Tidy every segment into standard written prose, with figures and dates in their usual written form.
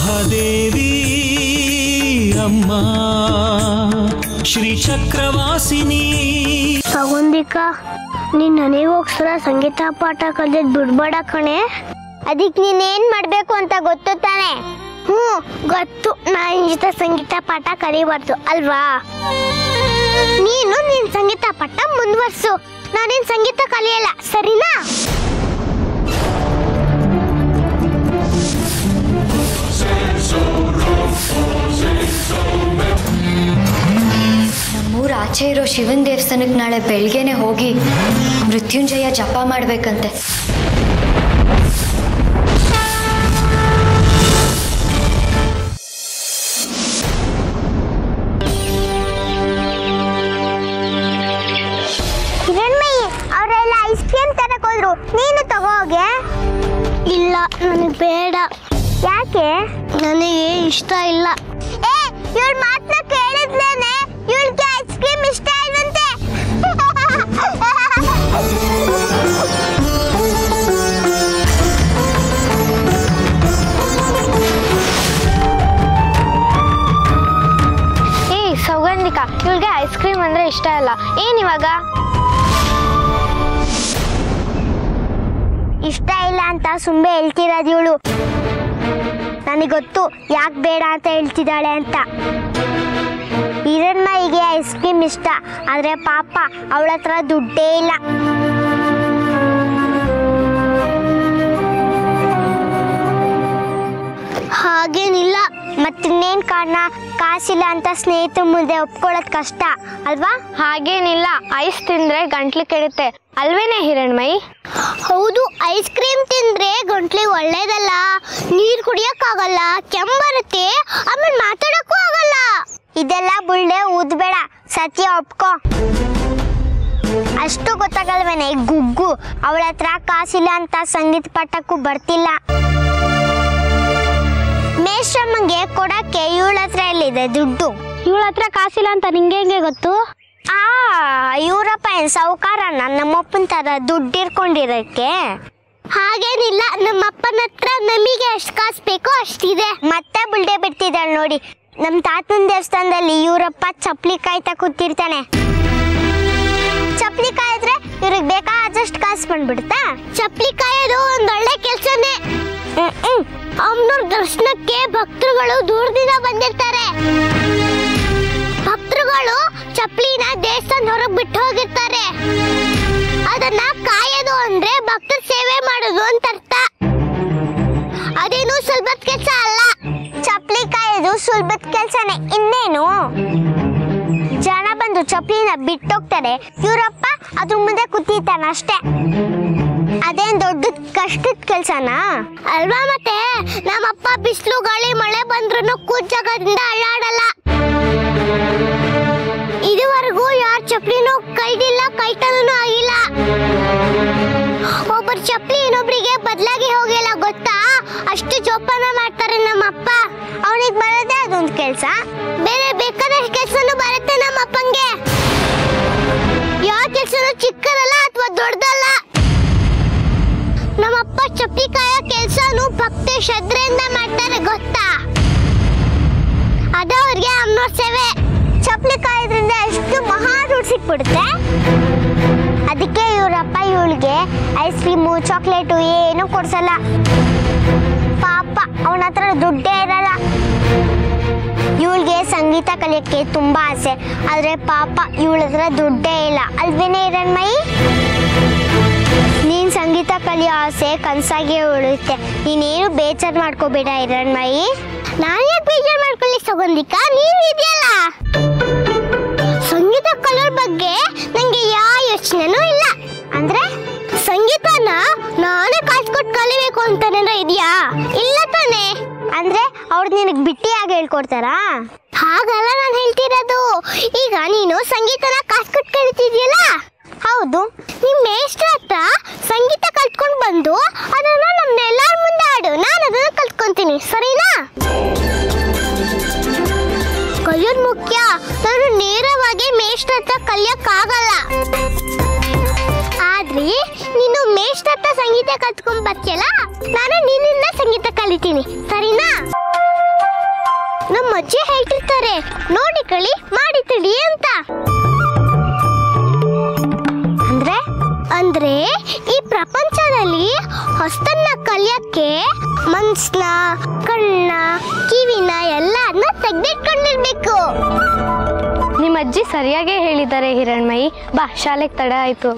ಮಹಾದೇವಿ ಅಮ್ಮ ಶ್ರೀ ಚಕ್ರವಾಸಿನಿ. ಸೌಗಂಧಿಕ, ನೀನ್ ನನಗೋಸ್ಕರ ಸಂಗೀತ ಪಾಠ ಕಲಿಯೋದ್ ಬಿಡ್ಬೇಡ ಕಣೆ. ಅದಕ್ಕೆ ನೀನೇನ್ ಮಾಡ್ಬೇಕು ಅಂತ ಗೊತ್ತು ತಾನೆ? ಗೊತ್ತು. ನಾನು ಜೊತೆ ಸಂಗೀತ ಪಾಠ ಕಲಿಬಾರ್ದು ಅಲ್ವಾ? ನೀನು ನಿನ್ ಸಂಗೀತ ಪಾಠ ಮುಂದುವರ್ಸು, ನಾನೇನ್ ಸಂಗೀತ ಕಲಿಯಲ್ಲ, ಸರಿನಾ? ನಮ್ಮೂರ ಆಚೆ ಇರೋ ಶಿವನ್ ದೇವಸ್ಥಾನಕ್ಕೆ ನಾಳೆ ಬೆಳಗ್ಗೆನೆ ಹೋಗಿ ಮೃತ್ಯುಂಜಯ ಜಪ ಮಾಡ್ಬೇಕಂತೆ. ಹಿರಣ್ಮಯಿ, ಅವರೆಲ್ಲ ಐಸ್ ಕ್ರೀಮ್ ತರಕ್ ಹೋದ್ರು, ನೀನು ತಗೋಗೆ. ಇಲ್ಲ, ನನಗೆ ಬೇಡ. ಯಾಕೆ? ನನಗೆ ಇಷ್ಟ ಇಲ್ಲ. ಇವಳ ಮಾತನ್ನ ಕೇಳಿದ್ಲೇನೆ ಇವಳಿಗೆ ಐಸ್ ಕ್ರೀಮ್ ಇಷ್ಟ ಇಲ್ವಂತೆ. ಸೌಗಂಧಿಕ, ಇವಳಿಗೆ ಐಸ್ ಕ್ರೀಮ್ ಅಂದ್ರೆ ಇಷ್ಟ ಇಲ್ಲ. ಏನಿವಾಗ? ಇಷ್ಟ ಇಲ್ಲ ಅಂತ ಸುಮ್ಮನೆ ಹೇಳ್ತಿರೋದು ಇವಳು. ನನಗೊತ್ತು ಯಾಕೆ ಬೇಡ ಅಂತ ಹೇಳ್ತಿದ್ದಾಳೆ ಅಂತ. ಹಿರಣ್ಮಯಿಗೆ ಐಸ್ ಕ್ರೀಮ್ ಇಷ್ಟ, ಆದ್ರೆ ಪಾಪ ಅವಳ ಹತ್ರ ದುಡ್ಡೇ ಇಲ್ಲ. ಹಾಗೇನಿಲ್ಲ. ಮತ್ತಿನ್ನೇನ್ ಕಾರಣ? ಕಾಸಿಲ್ಲ ಅಂತ ಸ್ನೇಹಿತರ ಮುಂದೆ ಒಪ್ಕೊಳ್ಳೋದ್ ಕಷ್ಟ ಅಲ್ವಾ? ಹಾಗೇನಿಲ್ಲ. ಐಸ್ ತಿಂದ್ರೆ ಗಂಟ್ಲು ಕೆಡುತ್ತೆ ಅಲ್ವೇನೆ ಹಿರಣ್ಮಯಿ? ಹೌದು, ಐಸ್ ಕ್ರೀಮ್ ತಿಂದ್ರೆ ಗಂಟ್ಲಿಗೆ ಒಳ್ಳೇದಲ್ಲ, ನೀರ್ ಕುಡಿಯಕ್ಕಾಗಲ್ಲ, ಕೆಮ್ಮು ಬರುತ್ತೆ, ಆಮೇಲೆ ಮಾತಾಡಕ್ಕೂ ಆಗಲ್ಲ. ಇದೆಲ್ಲ ಬುಳ್ಳೆ ಊದ್ಬೇಡ, ಸತ್ಯ ಒಪ್ಕೋ. ಅಷ್ಟು ಗೊತ್ತಾಗಲ್ವೇನೆ ಗುಗ್ಗು? ಅವಳ ಹತ್ರ ಕಾಸಿಲ್ಲ ಅಂತ ಸಂಗೀತ ಪಾಠಕ್ಕೂ ಬರ್ತಿಲ್ಲ. ಮೇಷ್ರಮ್ಮಂಗೆ ಕೊಡಕ್ಕೆ ಇವಳ ಹತ್ರ ಎಲ್ಲಿದೆ ದುಡ್ಡು? ಇವಳ ಹತ್ರ ಕಾಸಿಲ್ಲ ಅಂತ ನಿಂಗೆ ಹೆಂಗೆ ಗೊತ್ತು? ಇವರಪ್ಪ ಏನ್ ಸಾವುಕಾರ ನಮ್ಮಪ್ಪನ ತರ ದುಡ್ಡು ಇರ್ಕೊಂಡಿರಕ್ಕೆ? ಹಾಗೇನಿಲ್ಲ, ನಮ್ಮಪ್ಪನ ಹತ್ರ ನಮಗೆ ಎಷ್ಟು ಕಾಸು ಬೇಕೋ ಅಷ್ಟಿದೆ. ಮತ್ತೆ ಬುಲ್ಡೆ ಬಿಡ್ತಿದ್ದಾಳೆ ನೋಡಿ. ನಮ್ ತಾತನ ದೇವಸ್ಥಾನದಲ್ಲಿ ಇವರಪ್ಪ ಚಪ್ಲಿ ಕಾಯ್ತಾ ಕೂತಿರ್ತಾನೆ. ಚಪ್ಲಿ ಕಾಯಿದ್ರೆ ಇವ್ರಿಗೆ ಬೇಕಾದಷ್ಟು ಕಾಸು ಬಂದ್ಬಿಡ್ತಾ? ಚಪ್ಲಿ ಕಾಯೋದು ಒಂದೊಳ್ಳೆ ಕೆಲ್ಸನೇ. ಅಮ್ಮನವ್ರ ದರ್ಶನಕ್ಕೆ ಭಕ್ತರುಗಳು ದೂರದಿಂದ ಬಂದಿರ್ತಾರೆ. ಭಕ್ತರುಗಳು ಚಪ್ಲಿನ ದೇವಸ್ಥಾನ ಹೊರಗೆ ಬಿಟ್ಟು ಹೋಗಿರ್ತಾರೆ. ಅದನ್ನ ಕಾಯೋದು ಅಂದ್ರೆ ಭಕ್ತರ ಸೇವೆ ಮಾಡೋದು ಅಂತ ಅರ್ಥ. ಅದೇನು ಸುಲಭದ ಕೆಲಸ ಅಲ್ಲ. ಚಪ್ಲಿ ಕಾಯೋದು ಸುಲಭದ ಕೆಲ್ಸನೇ, ಇನ್ನೇನು? ಜನ ಬಂದು ಚಪ್ಲಿನ ಬಿಟ್ಟೋಗ್ತಾರೆ, ಇವರಪ್ಪ ಅದ್ರ ಮುಂದೆ ಕೂತಿರ್ತಾನ ಅಷ್ಟೇ. ಅದೇನ್ ದೊಡ್ಡ ಕಷ್ಟದ ಕೆಲ್ಸನಾ ಅಲ್ವಾ? ಮತ್ತೆ ನಮ್ಮಪ್ಪ ಬಿಸಿಲು ಗಾಳಿ ಮಳೆ ಬಂದ್ರು ಕೂತ್ ಜಾಗದಿಂದ ಅಳ್ಳಾಡಲ್ಲ. ಇದುವರೆಗೂ ಯಾರ ಚಪ್ಲಿನೂ ಕೈದಿಲ್ಲ, ಕೈತನೂ ಆಗಿಲ್ಲ. ಒಬ್ಬರ ಚಪ್ಲಿ ಇನ್ನೊಬ್ರಿಗೆ ಬದಲಾಗಿ ಹೋಗಿಲ್ಲ ಗೊತ್ತಾ? ಅಷ್ಟು ಜೋಪಾನ ಮಾಡ್ತಾರೆ ನಮ್ಮಪ್ಪ. ಅವನಿಗೆ ಬರೋದೇ ಅದೊಂದು ಕೆಲ್ಸ. ಬೇರೆ ಬೇಕಾದಷ್ಟು ಕೆಲ್ಸನೂ ಬರುತ್ತೆ ನಮ್ಮಪ್ಪಂಗೆ. ಯಾವ ಕೆಲ್ಸನೂ ಚಿಕ್ಕದಲ್ಲ ಅಥವಾ ದೊಡ್ಡದಲ್ಲ. ನಮ್ಮಪ್ಪ ಚಪ್ಲಿ ಕಾಯೋ ಕೆಲ್ಸನು ಭಕ್ತಿ ಶ್ರದ್ಧೆಯಿಂದ ಮಾಡ್ತಾರೆ ಗೊತ್ತಾ? ಅದವ್ರಿಗೆ ಅಮ್ಮನವ್ರ ಸೇವೆ. ಚಪ್ಲಿ ಕಾಯೋದ್ರಿಂದ ಎಷ್ಟು ಮಹಾ ದುಡ್ಡು ಸಿಕ್ಬಿಡುತ್ತೆ. ಅದಕ್ಕೆ ಇವರಪ್ಪ ಇವಳಿಗೆ ಐಸ್ ಕ್ರೀಮು ಚಾಕ್ಲೇಟು ಏನು ಕೊಡ್ಸಲ್ಲ. ಪಾಪ ಅವನ ಹತ್ರ ದುಡ್ಡೇ ಇರಲ್ಲ. ಇವಳಿಗೆ ಸಂಗೀತ ಕಲಿಯಕ್ಕೆ ತುಂಬಾ ಆಸೆ, ಆದ್ರೆ ಪಾಪ ಇವಳ ಹತ್ರ ದುಡ್ಡೇ ಇಲ್ಲ ಅಲ್ವೇನೆ ಹಿರಣ್ಮಯಿ? ನೀನ್ ಸಂಗೀತ ಕಲಿಯೋ ಆಸೆ ಕನ್ಸಾಗೆ ಉಳಿಯುತ್ತೆ. ನೀನೇನು ಬೇಜಾರು ಮಾಡ್ಕೋಬೇಡ ಹಿರಣ್ಮಯಿ. ನಾನೇ ಬೇಜಾರು ಮಾಡ್ಕೊಳ್ಳಿ ಸೌಗಂಧಿಕ, ನೀನು ಇದೆಯಲ್ಲ. ಸಂಗೀತ ಕಲಿಯೋ ಬಗ್ಗೆ ನಂಗೆ ಯಾವ ಯೋಚನೆನೂ ಇಲ್ಲ. ಅಂದ್ರೆ ಸಂಗೀತನ ನಾನೇ ಕಾಸ್ಕೊಟ್ಟು ಕಲಿಬೇಕು ಅಂತಾನೇನೋ ಇದೆಯಾ? ಇಲ್ಲ ತಾನೆ? ಅಂದ್ರೆ ಅವ್ರು ನಿನಗೆ ಬಿಟ್ಟಿಯಾಗಿ ಹೇಳ್ಕೊಡ್ತಾರಾ? ಹಾಗಲ್ಲ ನಾನು ಹೇಳ್ತಿರೋದು. ಈಗ ನೀನು ಸಂಗೀತನ ಕಾಸ್ಕೊಟ್ಟು ಕಲಿತಿದ್ಯಲ್ಲ? ಹೌದು. ನಿಮ್ ಮೇಷ್ಟ್ರ ಹತ್ರ ಸಂಗೀತ ಕಲ್ತ್ಕೊಂಡು ಬಂದು ಅದನ್ನ ನಮ್ನೆಲ್ಲರ ಮುಂದೆ ಆಡು, ನಾನು ಅದನ್ನ ಕಲ್ತ್ಕೊಂತೀನಿ, ಸರಿನಾ? ಕಲಿಯೋದು ಮುಖ್ಯ. ನಾನು ನೇರವಾಗಿ ಮೇಷ್ಟ್ರ ಹತ್ರ ಕಲಿಯಕ್ಕಾಗಲ್ಲ. ಆದ್ರೆ ನೀನು ಮೇಷ್ಟ್ರ ಹತ್ರ ಸಂಗೀತ ಕಲ್ತ್ಕೊಂಡ್ ಬರ್ತೀಯಲ್ಲ, ನಾನು ನಿನ್ನಿಂದ ಸಂಗೀತ ಕಲಿತೀನಿ, ಸರಿನಾ? ನಮ್ಮ ಅಜ್ಜಿ ಹೇಳ್ತಿರ್ತಾರೆ, ನೋಡಿ ಕಳಿ ಮಾಡಿ ತಿಳಿ ಅಂತ. ಅಂದ್ರೆ ಈ ಪ್ರಪಂಚದಲ್ಲಿ ಹೊಸ್ತನ್ನ ಕಲಿಯಕ್ಕೆ ಮನ್ಸ್ನ, ಕಣ್ಣ, ಕಿವಿನ ಎಲ್ಲಾದ್ನ ತೆಗ್ದಿಟ್ಕೊಂಡಿರ್ಬೇಕು. ನಿಮ್ಮ ಅಜ್ಜಿ ಸರಿಯಾಗೇ ಹೇಳಿದ್ದಾರೆ ಹಿರಣ್ಮಯಿ. ಬಾ, ಶಾಲೆಗೆ ತಡ ಆಯ್ತು.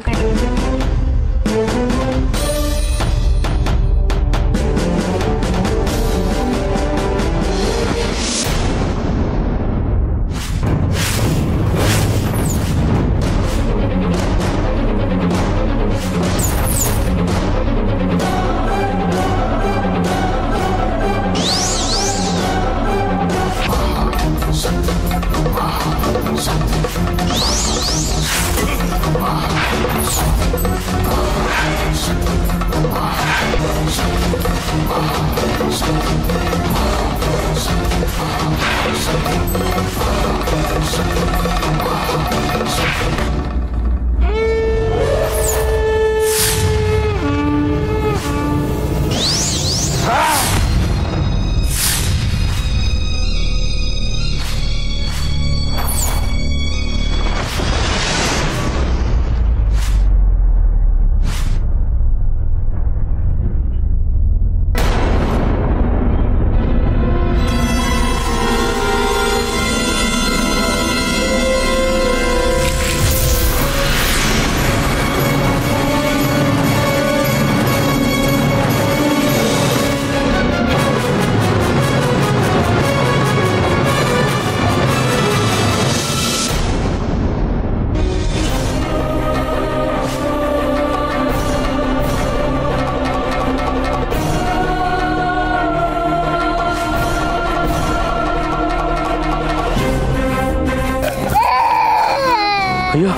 ಅಯ್ಯೋ,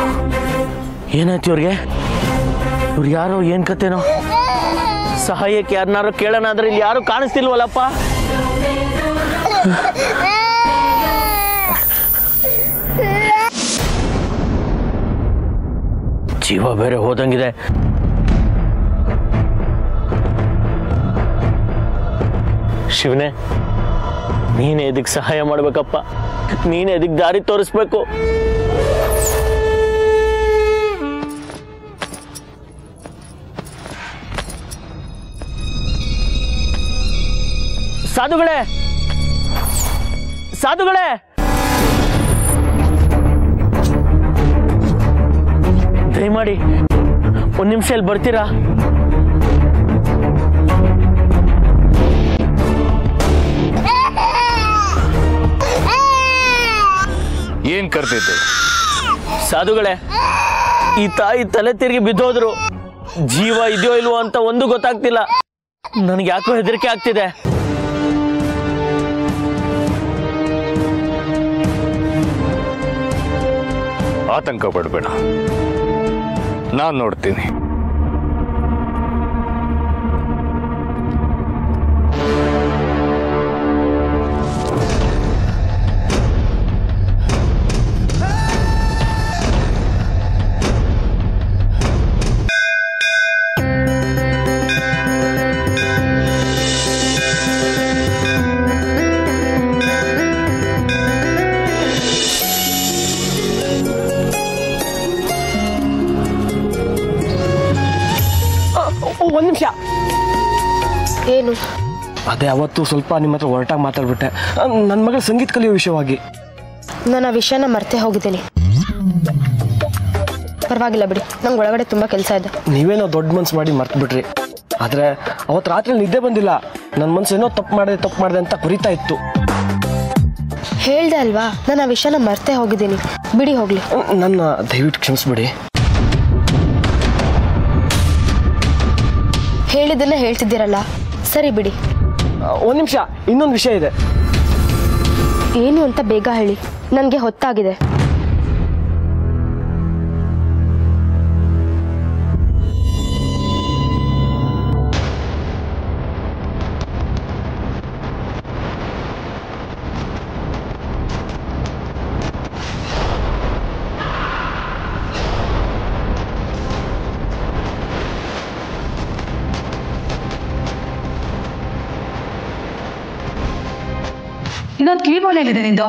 ಏನಾಯ್ತು ಇವ್ರಿಗೆ? ಇವ್ರು ಯಾರೋ, ಏನ್ ಕತೆನೋ? ಸಹಾಯಕ್ಕೆ ಯಾರನ್ನಾರು ಕೇಳೋಣ ಅಂದ್ರೆ ಇಲ್ಲಿ ಯಾರು ಕಾಣಿಸ್ತಿಲ್ವಲ್ಲಪ್ಪ. ಜೀವ ಬೇರೆ ಹೋದಂಗಿದೆ. ಶಿವನೇ, ನೀನೇ ಇದಕ್ಕೆ ಸಹಾಯ ಮಾಡ್ಬೇಕಪ್ಪ. ನೀನೇ ಇದಕ್ಕೆ ದಾರಿ ತೋರಿಸ್ಬೇಕು. ಸಾಧುಗಳೇ, ಸಾಧುಗಳೇ, ದಯಮಾಡಿ ಒಂದ್ ನಿಮಿಷ ಇಲ್ಲಿ ಬರ್ತೀರಾ? ಏನ್ ಕರ್ತಿದ್ದೆ? ಸಾಧುಗಳೇ, ಈ ತಾಯಿ ತಲೆ ತಿರುಗಿ ಬಿದ್ದೋದ್ರು. ಜೀವ ಇದೆಯೋ ಇಲ್ವೋ ಅಂತ ಒಂದು ಗೊತ್ತಾಗ್ತಿಲ್ಲ. ನನಗೆ ಯಾಕೋ ಹೆದರಿಕೆ ಆಗ್ತಿದೆ. ಆತಂಕ ಪಡಬೇಡ, ನಾನು ನೋಡ್ತೀನಿ. ಒಂದ್ ನಿಮಿಷ. ಏನು? ಅದೇ ಅವತ್ತು ಸ್ವಲ್ಪ ನಿಮ್ಮ ಹತ್ರ ಹೊರಟಾಗಿ ಮಾತಾಡ್ಬಿಟ್ಟೆ, ನನ್ನ ಮಗಳ ಸಂಗೀತ ಕಲಿಯೋ ವಿಷಯವಾಗಿ. ನಾನು ಆ ವಿಷಯನ ಮರ್ತೇ ಹೋಗಿದ್ದೀನಿ. ಪರವಾಗಿಲ್ಲ ಬಿಡಿ, ನಂಗೆ ಒಳಗಡೆ ತುಂಬ ಕೆಲಸ ಇದೆ. ನೀವೇನೋ ದೊಡ್ಡ ಮನ್ಸು ಮಾಡಿ ಮರ್ತು ಬಿಟ್ರಿ. ಆದರೆ ಅವತ್ತು ರಾತ್ರಿ ನಿದ್ದೆ ಬಂದಿಲ್ಲ. ನನ್ನ ಮನ್ಸು ಏನೋ ತಪ್ಪು ಮಾಡಿದೆ ಅಂತ ಕುರಿತಾ ಇತ್ತು. ಹೇಳ್ದೆ ಅಲ್ವಾ, ನಾನು ಆ ವಿಷಯನ ಮರ್ತೇ ಹೋಗಿದ್ದೀನಿ. ಬಿಡಿ ಹೋಗ್ಲಿ. ನನ್ನ ದಯವಿಟ್ಟು ಕ್ಷಮಿಸ್ಬಿಡಿ. ಹೇಳಿದ್ದನ್ನ ಹೇಳ್ತಿದ್ದೀರಲ್ಲ, ಸರಿ ಬಿಡಿ. ಒಂದು ನಿಮಿಷ, ಇನ್ನೊಂದು ವಿಷಯ ಇದೆ. ಏನು ಅಂತ ಬೇಗ ಹೇಳಿ, ನನಗೆ ಹೊತ್ತಾಗಿದೆ. ಇನ್ನೊಂದು ಕಿವಿಮೂಲೆಯಲ್ಲಿದೆ ನಿಂದು.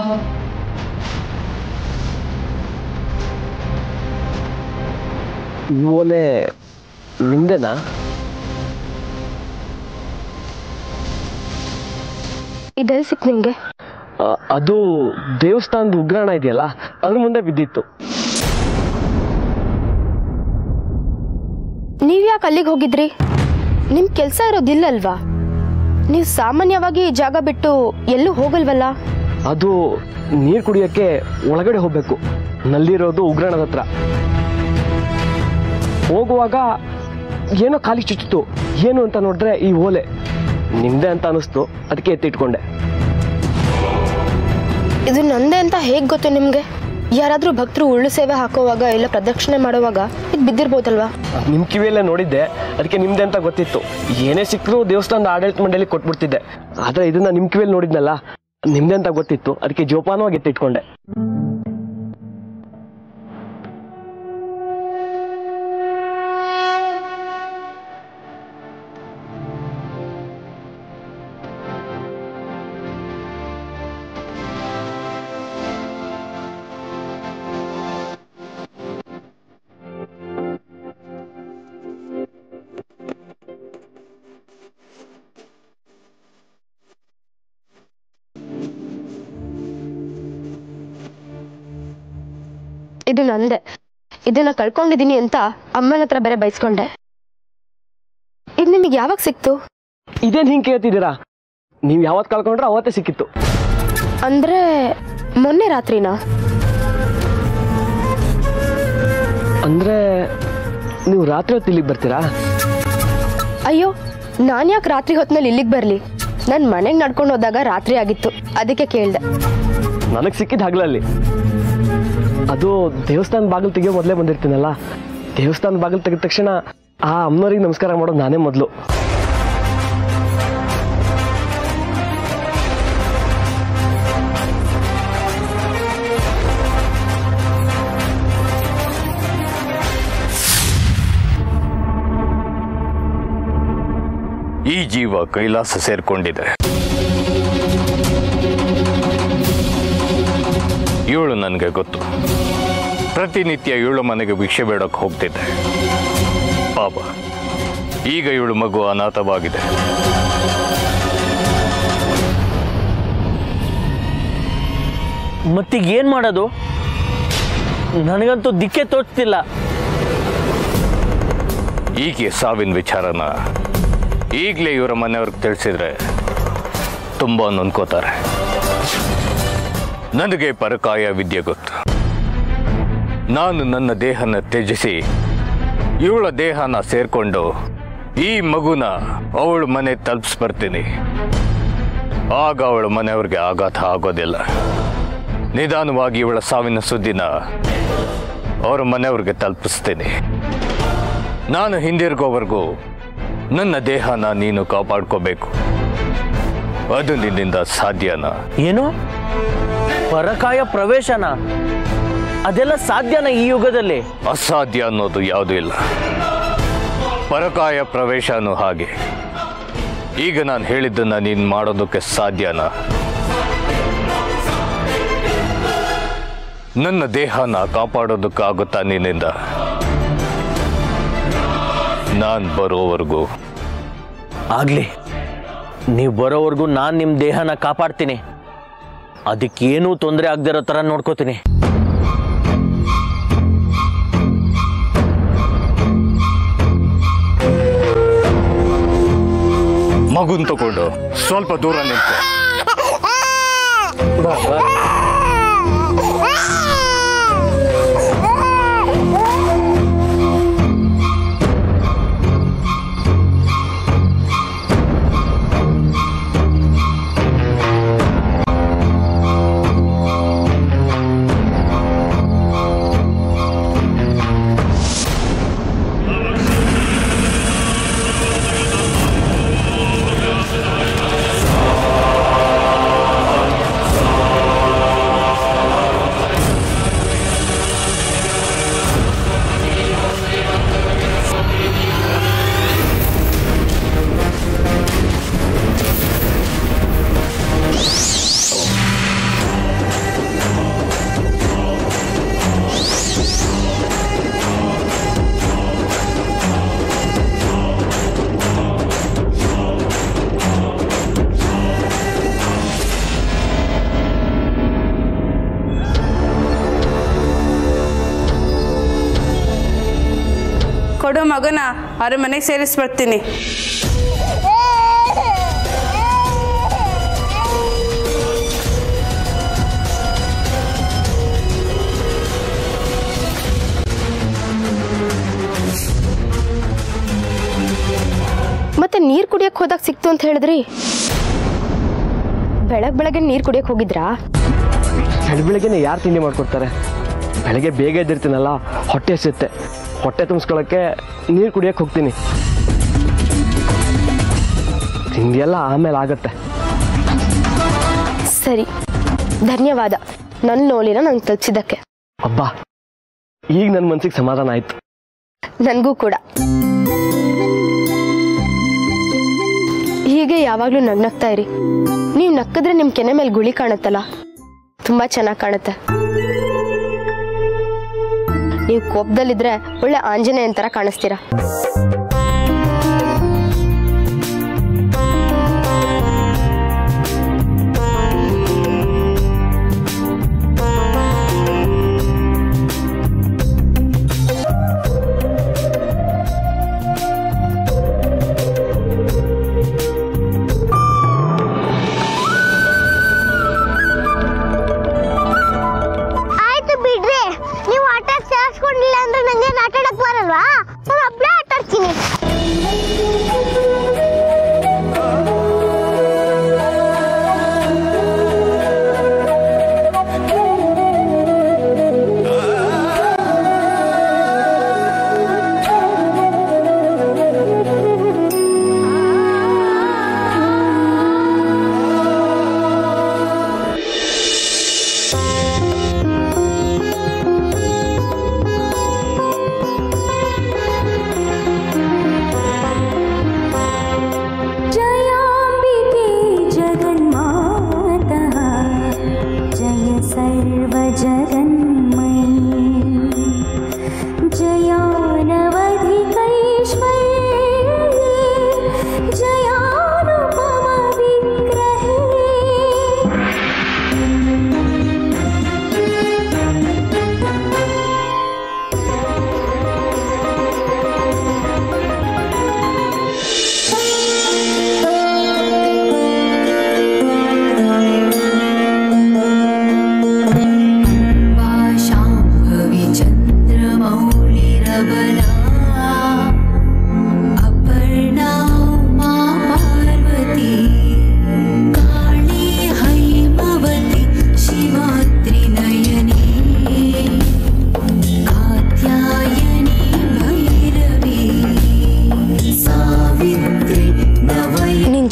ಓಲೆ ನಿಮ್ದೇನಾ? ಇದೆಲ್ಲಿ ಸಿಕ್ ನಿಮ್ಗೆ? ಅದು ದೇವಸ್ಥಾನದ ಉಗ್ರಾಣ ಇದೆಯಲ್ಲ, ಅದ್ರ ಮುಂದೆ ಬಿದ್ದಿತ್ತು. ನೀವ್ ಯಾಕೆ ಅಲ್ಲಿಗೆ ಹೋಗಿದ್ರಿ? ನಿಮ್ ಕೆಲ್ಸ ಇರೋದಿಲ್ಲಲ್ವಾ? ನೀವು ಸಾಮಾನ್ಯವಾಗಿ ಈ ಜಾಗ ಬಿಟ್ಟು ಎಲ್ಲೂ ಹೋಗಲ್ವಲ್ಲ? ಅದು ನೀರು ಕುಡಿಯೋಕ್ಕೆ ಒಳಗಡೆ ಹೋಗ್ಬೇಕು. ನಲ್ಲಿರೋದು ಉಗ್ರಾಣದ ಹತ್ರ. ಹೋಗುವಾಗ ಏನೋ ಖಾಲಿ ಚುಚ್ಚಿತು. ಏನು ಅಂತ ನೋಡಿದ್ರೆ ಈ ಓಲೆ ನಿಮ್ದೆ ಅಂತ ಅನಿಸ್ತು, ಅದಕ್ಕೆ ಎತ್ತಿಟ್ಕೊಂಡೆ. ಇದು ನಂದೇ ಅಂತ ಹೇಗೆ ಗೊತ್ತು ನಿಮ್ಗೆ? ಯಾರಾದ್ರೂ ಭಕ್ತರು ಉಳ್ಳು ಸೇವೆ ಹಾಕೋವಾಗ ಇಲ್ಲ ಪ್ರದಕ್ಷಿಣೆ ಮಾಡುವಾಗ ಇದು ಬಿದ್ದಿರ್ಬೋದಲ್ವಾ? ನಿಮ್ ಕಿವಿಯಲ್ಲೇ ನೋಡಿದ್ದೆ, ಅದಕ್ಕೆ ನಿಮ್ದೆ ಅಂತ ಗೊತ್ತಿತ್ತು. ಏನೇ ಸಿಕ್ಕರೂ ದೇವಸ್ಥಾನದ ಆಡಳಿತ ಮಂಡಳಿ ಕೊಟ್ಬಿಡ್ತಿದ್ದೆ. ಆದ್ರೆ ಇದನ್ನ ನಿಮ್ ಕಿವಿಯಲ್ಲಿ ನೋಡಿದ್ನಲ್ಲ, ನಿಮ್ದೆ ಅಂತ ಗೊತ್ತಿತ್ತು, ಅದಕ್ಕೆ ಜೋಪಾನವಾಗಿ ಎತ್ತಿಟ್ಕೊಂಡೆ. ಇದು ನಂದೆ. ಇದನ್ನ ಕಳ್ಕೊಂಡಿದೀನಿ ಅಂತ ಅಮ್ಮನ ಹತ್ರ ಬೇರೆ ಬೈಸ್ಕೊಂಡೆ. ಇದು ನಿಮಗೆ ಯಾವಾಗ ಸಿಕ್ತು? ಇದೇನ್ ಹಿಂಗೆ ಕೇಳ್ತಿದ್ದೀರಾ? ನೀವು ಯಾವತ್ತು ಕಳ್ಕೊಂಡ್ರೆ ಅವತ್ತೇ ಸಿಕ್ಕಿತ್ತು. ಅಂದ್ರೆ ಮೊನ್ನೆ ರಾತ್ರಿನಾ? ಅಂದ್ರೆ ನೀವು ರಾತ್ರಿ ಹೊತ್ತು ಇಲ್ಲಿಗೆ ಬರ್ತೀರಾ? ಅಯ್ಯೋ, ನಾನು ಯಾಕೆ ರಾತ್ರಿ ಹೊತ್ತಿನಲ್ಲಿ ಇಲ್ಲಿಗೆ ಬರಲಿ? ನನ್ನ ಮನೆಗೆ ನಡ್ಕೊಂಡು ಹೋದಾಗ ರಾತ್ರಿ ಆಗಿತ್ತು, ಅದಕ್ಕೆ ಕೇಳ್ದೆ. ನನಗೆ ಸಿಕ್ಕಿದ್ದು ಹಗಲಲ್ಲಿ. ಅದು ದೇವಸ್ಥಾನ ಬಾಗಿಲು ತೆಗಿಯೋ ಮೊದಲೇ ಬಂದಿರ್ತೀನಲ್ಲ, ದೇವಸ್ಥಾನ ಬಾಗಿಲು ತೆಗೆದ ತಕ್ಷಣ ಆ ಅಮ್ಮನವ್ರಿಗೆ ನಮಸ್ಕಾರ ಮಾಡೋದು ನಾನೇ ಮೊದಲು. ಈ ಜೀವ ಕೈಲಾಸ ಸೇರ್ಕೊಂಡಿದೆ. ಇವಳು ನನಗೆ ಗೊತ್ತು. ಪ್ರತಿನಿತ್ಯ ಇವಳು ಮನೆಗೆ ಭಿಕ್ಷೆ ಬೇಡಕ್ಕೆ ಹೋಗ್ತಿದ್ದೆ. ಪಾಪ, ಈಗ ಇವಳು ಮಗು ಅನಾಥವಾಗಿದೆ. ಮತ್ತೀಗ ಏನ್ ಮಾಡೋದು? ನನಗಂತೂ ದಿಕ್ಕೆ ತೋಚ್ತಿಲ್ಲ. ಈಕೆ ಸಾವಿನ ವಿಚಾರನ ಈಗಲೇ ಇವರ ಮನೆಯವ್ರಿಗೆ ತಿಳಿಸಿದ್ರೆ ತುಂಬ ನೊಂದ್ಕೋತಾರೆ. ನನಗೆ ಪರಕಾಯ ವಿದ್ಯೆ ಗೊತ್ತು. ನಾನು ನನ್ನ ದೇಹನ ತ್ಯಜಿಸಿ ಇವಳ ದೇಹನ ಸೇರ್ಕೊಂಡು ಈ ಮಗುನ ಅವಳ ಮನೆ ತಲುಪಿಸ್ಬರ್ತೀನಿ. ಆಗ ಅವಳ ಮನೆಯವ್ರಿಗೆ ಆಘಾತ ಆಗೋದಿಲ್ಲ. ನಿಧಾನವಾಗಿ ಇವಳ ಸಾವಿನ ಸುದ್ದಿನ ಅವರ ಮನೆಯವ್ರಿಗೆ ತಲುಪಿಸ್ತೀನಿ. ನಾನು ಹಿಂದಿರುಗೋವರೆಗೂ ನನ್ನ ದೇಹನ ನೀನು ಕಾಪಾಡ್ಕೋಬೇಕು. ಅದು ನಿನ್ನಿಂದ ಸಾಧ್ಯನಾ? ಏನು ಪರಕಾಯ ಪ್ರವೇಶನ? ಅದೆಲ್ಲ ಸಾಧ್ಯನಾ ಈ ಯುಗದಲ್ಲಿ? ಅಸಾಧ್ಯ ಅನ್ನೋದು ಯಾವುದೂ ಇಲ್ಲ. ಪರಕಾಯ ಪ್ರವೇಶನೂ ಹಾಗೆ. ಈಗ ನಾನು ಹೇಳಿದ್ದನ್ನ ನೀನು ಮಾಡೋದಕ್ಕೆ ಸಾಧ್ಯನಾ? ನನ್ನ ದೇಹನ ಕಾಪಾಡೋದಕ್ಕಾಗುತ್ತಾ ನಿನ್ನಿಂದ? ನಾನು ಬರೋವರೆಗೂ. ಆಗ್ಲಿ, ನೀವು ಬರೋವರೆಗೂ ನಾನು ನಿಮ್ಮ ದೇಹನ ಕಾಪಾಡ್ತೀನಿ. ಅದಕ್ಕೇನೂ ತೊಂದರೆ ಆಗದಿರೋ ಥರ ನೋಡ್ಕೋತೀನಿ. ಮಗುನ್ ತಗೊಂಡು ಸ್ವಲ್ಪ ದೂರ ನಿಂತು. ಬಿಡು ಮಗನ, ಅವ್ರ ಮನೆಗೆ ಸೇರಿಸ್ಬರ್ತೀನಿ. ಮತ್ತೆ ನೀರು ಕುಡಿಯಕ್ಕೆ ಹೋದಾಗ ಸಿಕ್ತು ಅಂತ ಹೇಳಿದ್ರಿ, ಬೆಳಗ್ಗೆ ನೀರು ಕುಡಿಯಕ್ಕೆ ಹೋಗಿದ್ರಾ? ಬೆಳಗ್ಗೆನೆ ಯಾರು ತಿಂಡಿ ಮಾಡ್ಕೊಡ್ತಾರೆ? ಬೆಳಗ್ಗೆ ಬೇಗ ಎದ್ದಿರ್ತೀನಲ್ಲ, ಹೊಟ್ಟೆ ಹಸಿಯುತ್ತೆ. ಹೊಟ್ಟೆ ತುಂಬಿಸ್ಕೊಳ್ಳೋಕ್ಕೆ ನೀರು ಕುಡಿಯಕ್ಕೆ ಹೋಗ್ತೀನಿ. ತಿಂಡಿ ಎಲ್ಲ ಆಮೇಲೆ ಆಗತ್ತೆ. ಸರಿ, ಧನ್ಯವಾದ ನನ್ನ ಲೋಲಿನ ನಂಗೆ ತಲುಪಿಸಿದ್ದಕ್ಕೆ. ಅಬ್ಬಾ, ಈಗ ನನ್ನ ಮನಸ್ಸಿಗೆ ಸಮಾಧಾನ ಆಯ್ತು. ನನಗೂ ಕೂಡ. ಹೀಗೆ ಯಾವಾಗಲೂ ನಗ್ನಗ್ತಾ ಇರಿ. ನೀವು ನಕ್ಕಿದ್ರೆ ನಿಮ್ಮ ಕೆನೆ ಮೇಲೆ ಗುಳಿ ಕಾಣುತ್ತಲ್ಲ, ತುಂಬ ಚೆನ್ನಾಗಿ ಕಾಣುತ್ತೆ. ನೀವು ಕೋಪದಲ್ಲಿದ್ರೆ ಒಳ್ಳೆ ಆಂಜನೇಯನ ಥರ ಕಾಣಿಸ್ತೀರಾ.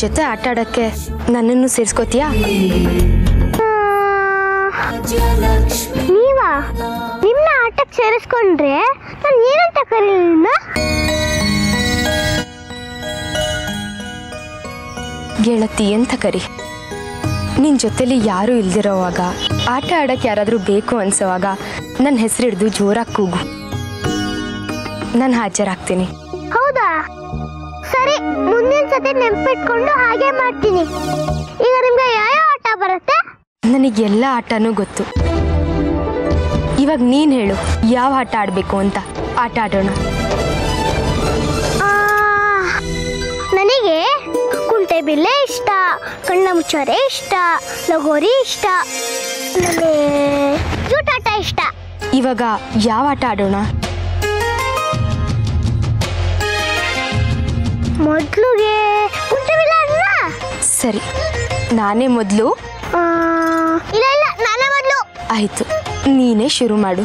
ಜೊತೆ ಆಟ ಆಡಕ್ಕೆ ನನ್ನನ್ನು ಸೇರಿಸ್ಕೋತೀಯಾ? ನೀವಾ ನಿಮ್ನ ಆಟಕ್ಕೆ ಸೇರಿಸ್ಕೊಂಡ್ರೆ ನಾನು ಏನಂತ ಕರೀಲಿಲ್ಲ? ಗೆಳತಿ ಅಂತ ಕರಿ. ನಿನ್ನ ಜೊತೆಲಿ ಯಾರೂ ಇಲ್ದಿರೋವಾಗ, ಆಟ ಆಡಕ್ಕೆ ಯಾರಾದರೂ ಬೇಕು ಅನ್ಸೋವಾಗ ನನ್ನ ಹೆಸರು ಹಿಡಿದು ಜೋರಾಗಿ ಕೂಗು, ನಾನು ಹಾಜರಾಗ್ತೀನಿ. ಹೌದಾ? ಸರಿ, ಮುಂದಿನ ಸತಿ ನೆನಪಿಟ್ಕೊಂಡು ಹಾಗೆ ಮಾಡ್ತೀನಿ. ಈಗ ನಿಮ್ಗೆ ಯಾವ ಆಟ ಬರುತ್ತೆ? ನನಗೆಲ್ಲ ಆಟನೂ ಗೊತ್ತು. ಇವಾಗ ನೀನು ಹೇಳು, ಯಾವ ಆಟ ಆಡಬೇಕು ಅಂತ. ಆಟ ಆಡೋಣ. ನನಗೆ ಕುಂಟೆಬಿಲ್ಲೆ ಇಷ್ಟ, ಕಣ್ಣ ಮುಚ್ಚಾರೆ ಇಷ್ಟ, ಲಗೋರಿ ಇಷ್ಟ, ಆಮೇಲೆ ಜೂಟಾಟ ಇಷ್ಟ. ಇವಾಗ ಯಾವ ಆಟ ಆಡೋಣ? ಮೊದಲಿಗೆ ಕುಂಟೆಬಿಲ್ಲೆ ಅಲ್ಲ? ಸರಿ, ನಾನೇ ಮೊದಲು. ಇಲ್ಲ ನಾನೇ ಮೊದಲು. ಆಯ್ತು, ನೀನೇ ಶುರು ಮಾಡು.